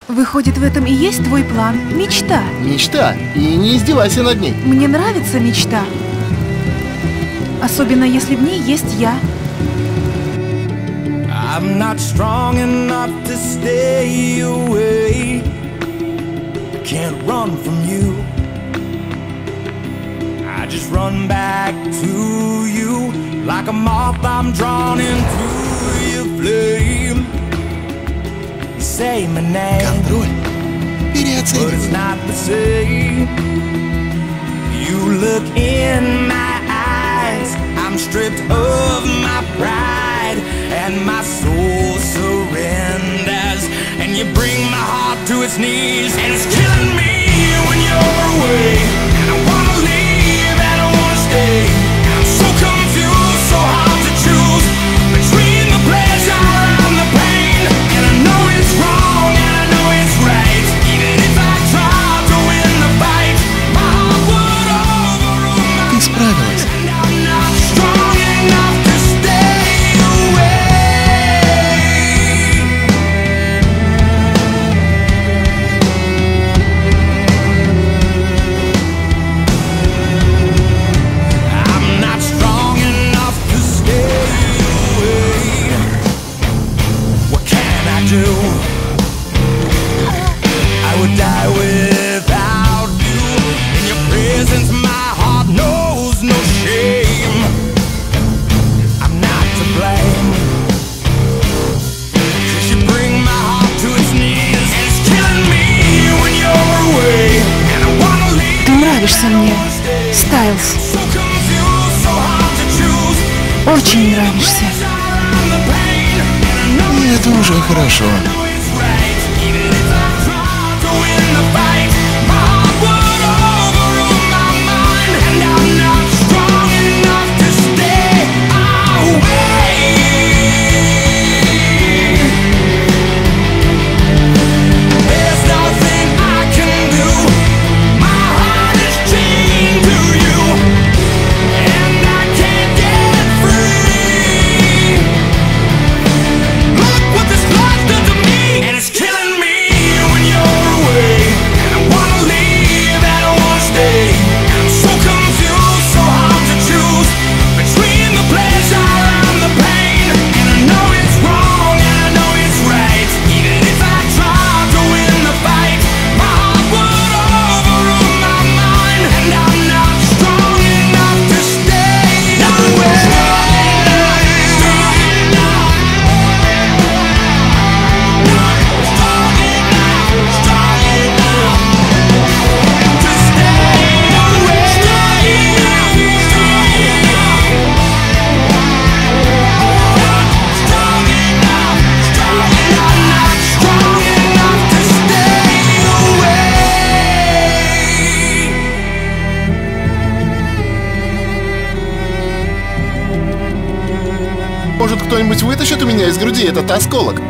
Выходит, в этом и есть твой план? Мечта. Мечта. И не издевайся над ней. Мне нравится мечта. Особенно, если в ней есть я. I'm not strong enough to stay away. I can't run from you. I just run back to you. Like a moth, I'm drawn into your flame. You say my name, Контроль. but it's Переоценивай. not the same. You look in my eyes, I'm stripped of my pride, and my soul surrenders. And you bring my heart to its knees, and it's killing me when you're away. And I wanna leave, and I wanna stay. I'm so confused, so hard to choose between the pleasure and the pain. And I know it's wrong, and I know it's right. Even if I try to win the fight, my heart would overrule my Ты справилась. mind. I'm not strong enough to stay away. I'm not strong enough to stay away. What can I do? I would die without you. In your presence, my heart knows no shame. I'm not to blame. 'Cause you bring my heart to its knees, and it's killing me when you're away. And I wanna leave. Ты нравишься мне, Стайлз. So confused, so hard to choose. Очень нравишься. And the pain, and I know И это уже хорошо. it's right. Even if I try to win the fight, my heart would overrule my mind. And I'm not strong enough to stay away. There's nothing I can do. My heart is chained to you, and I can't get free. Look what this life done to me, and it's killing me when you're away. And I wanna leave, and I wanna stay. I'm so confused, so hard to choose between the pleasure and the pain. And I know it's wrong, and I know it's right. Even if I try to win the fight, my heart would overrule my mind. And I'm not strong enough to stay away. Может, кто-нибудь вытащит у меня из груди этот осколок?